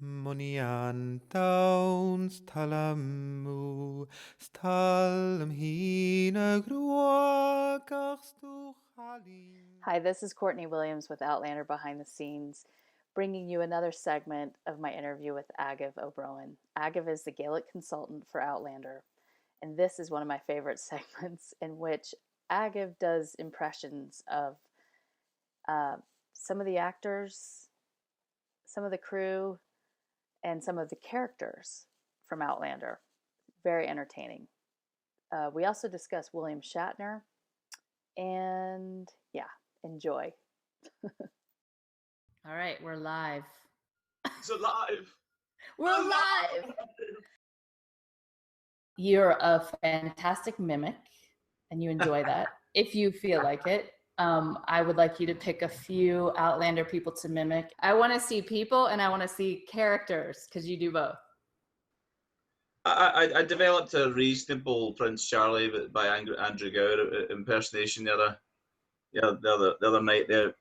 Monian downs talamu, stalm hina gruagach stu halin. Hi, this is Courtney Williams with Outlander Behind the Scenes, bringing you another segment of my interview with Àdhamh Ó Broin. Àdhamh is the Gaelic consultant for Outlander, and this is one of my favorite segments in which Àdhamh does impressions of uh, some of the actors, some of the crew, and some of the characters from Outlander. Very entertaining. We also discuss William Shatner, and yeah, enjoy. All right, we're live. It's alive. We're live. You're a fantastic mimic, and you enjoy that. If you feel like it, I would like you to pick a few Outlander people to mimic. I want to see people, and I want to see characters, because you do both. I developed a reasonable Prince Charlie by Andrew Gower impersonation the other night there.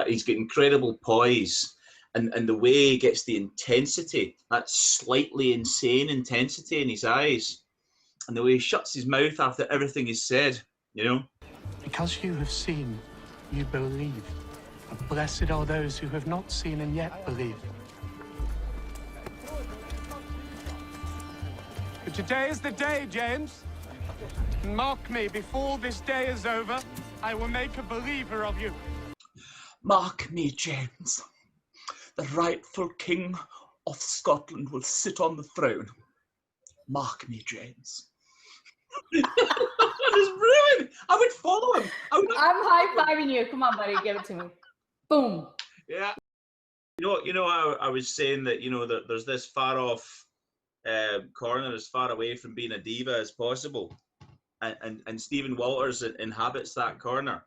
He's got incredible poise, and the way he gets the intensity, that slightly insane intensity in his eyes, and the way he shuts his mouth after everything is said, you know. Because you have seen, you believe. And blessed are those who have not seen and yet believe. But today is the day, James. Mark me, before this day is over, I will make a believer of you. Mark me, James. The rightful king of Scotland will sit on the throne. Mark me, James. That is brilliant. I would follow him. I'm high-fiving you. Come on, buddy, give it to me. Boom. Yeah. You know, I was saying that, you know, that there's this far off corner as far away from being a diva as possible, and Stephen Walters inhabits that corner.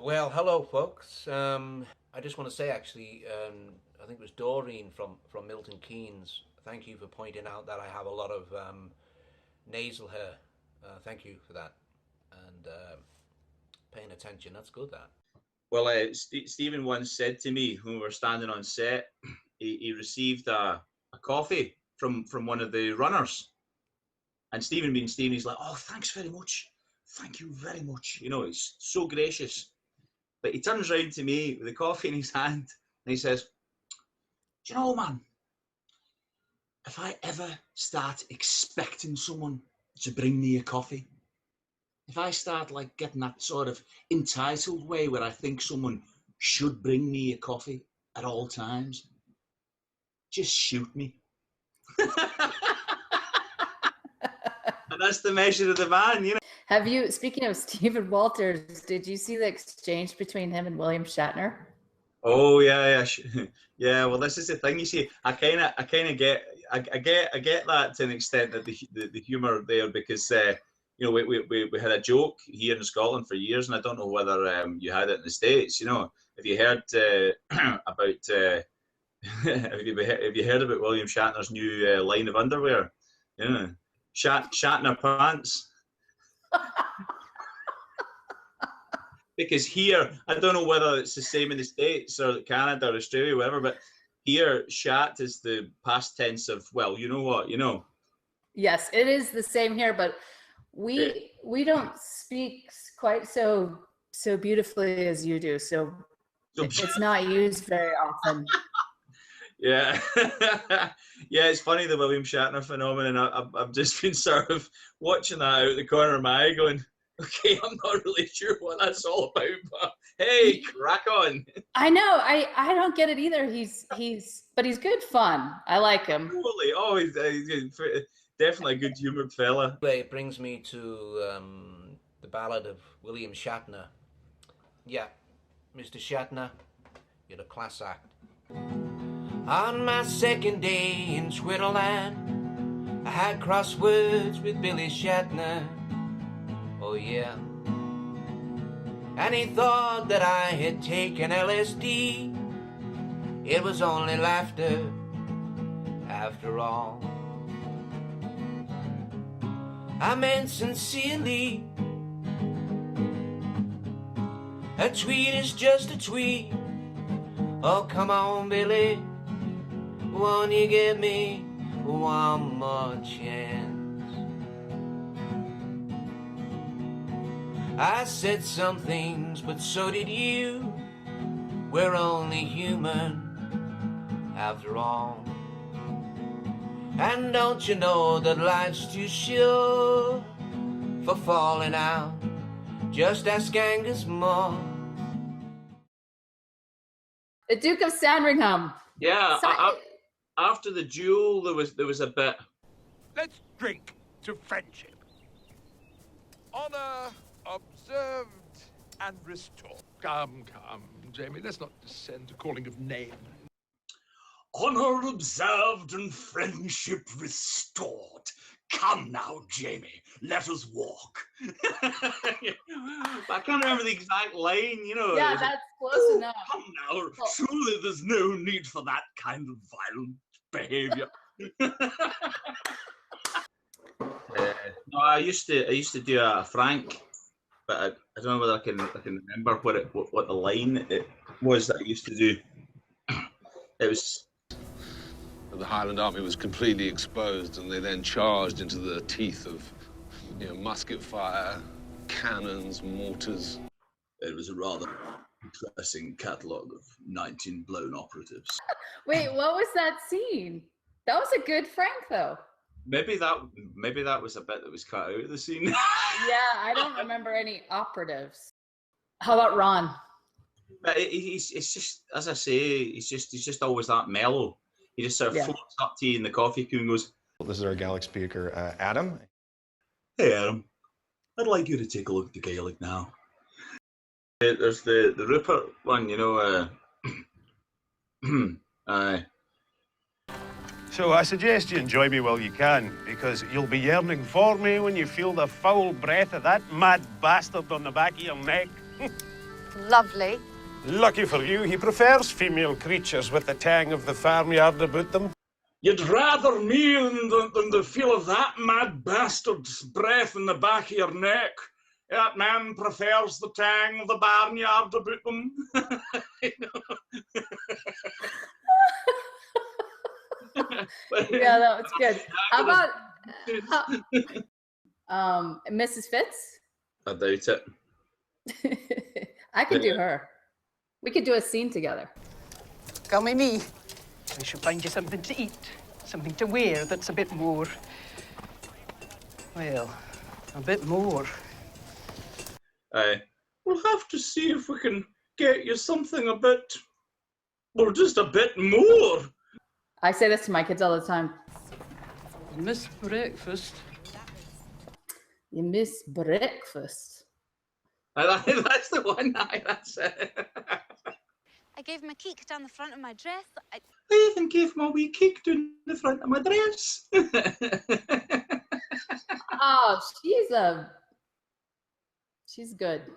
Well, hello, folks. I just want to say, actually, I think it was Doreen from Milton Keynes. Thank you for pointing out that I have a lot of nasal hair. Thank you for that, and paying attention. That's good, that. Well, Stephen once said to me when we were standing on set, he received a coffee from one of the runners, and Stephen being Stephen, he's like, "Oh, thanks very much, thank you very much." You know, it's so gracious. But he turns around to me with the coffee in his hand, and he says, "Do you know, man, if I ever start expecting someone to bring me a coffee, if I start like getting that sort of entitled way where I think someone should bring me a coffee at all times, just shoot me." And that's the measure of the man, you know. Have you, speaking of Stephen Walters, did you see the exchange between him and William Shatner? Oh yeah. Yeah. Well, this is the thing. You see, I kind of get that to an extent, that the humor there, because you know, we had a joke here in Scotland for years, and I don't know whether you had it in the States. You know, have you heard about have you heard about William Shatner's new line of underwear? Yeah, Shatner pants. Because here, I don't know whether it's the same in the States or Canada or Australia or whatever, but here, shat is the past tense of, well, you know what, you know. Yes, it is the same here, but we don't speak quite so beautifully as you do, so it's not used very often. Yeah. Yeah, it's funny, the William Shatner phenomenon. I've just been sort of watching that out the corner of my eye going, okay, I'm not really sure what that's all about, but hey, crack on. I know, I don't get it either. But he's good fun. I like him. Totally. Oh, he's definitely a good humoured fella. Anyway, it brings me to the ballad of William Shatner. Yeah, Mr. Shatner, you're a class act. On my second day in Switzerland, I had crosswords with Billy Shatner. Oh yeah. And he thought that I had taken LSD. It was only laughter after all. I meant sincerely. A tweet is just a tweet. Oh, come on, Billy. won't you give me one more chance? I said some things, but so did you. We're only human after all. And don't you know that life's too short for falling out? Just ask Angus Moore. The Duke of Sandringham. Yeah, after the duel, there was a bit. Let's drink to friendship. Honor observed and restored. Come, Jamie, let's not descend to calling of names. Honor observed and friendship restored. Come now, Jamie, let us walk. I can't remember the exact line, you know. Yeah, that's close enough. Come now, surely there's no need for that kind of violent behavior. No, I used to do a Frank, but I don't know whether I can remember what the line it was that I used to do. It was. The Highland Army was completely exposed, and they then charged into the teeth of, musket fire, cannons, mortars. It was a rather interesting catalogue of 19 blown operatives. Wait, what was that scene? That was a good Frank, though. Maybe that was a bit that was cut out of the scene. Yeah, I don't remember any operatives. How about Ron? But it's just, as I say, he's just always that mellow. He just sort of floats up to you in the coffee queue and goes, This is our Gaelic speaker, Àdhamh. Hey, Adam. I'd like you to take a look at the Gaelic now. There's the Rupert one, aye. So I suggest you enjoy me while you can, because you'll be yearning for me when you feel the foul breath of that mad bastard on the back of your neck. Lovely. Lucky for you, he prefers female creatures with the tang of the farmyard about them. You'd rather me than the feel of that mad bastard's breath in the back of your neck. That man prefers the tang of the barnyard about them. Yeah, that was good. How about Mrs. Fitz? I doubt it. I could do her. We could do a scene together. Come with me. I should find you something to eat, something to wear that's a bit more, well, a bit more. We'll have to see if we can get you something a bit, well, just a bit more. I say this to my kids all the time. You miss breakfast. You miss breakfast. That's the one. That's it. I gave him a kick down the front of my dress. I even gave him a wee kick down the front of my dress. Oh, she's good.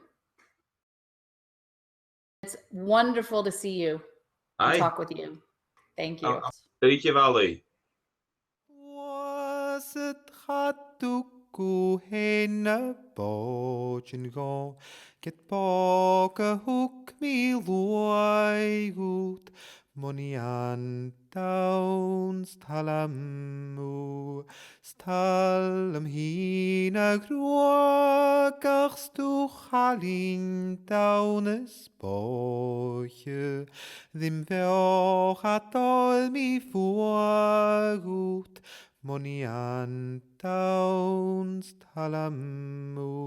It's wonderful to see you and talk with you. Thank you. Thank you, Valley. Was it go hen a bochen go get bog a hook me loy gut money an downs talamu stalm hin a gruagach stu halin downes boche them veoch at all me fuagut Money and downs talamu.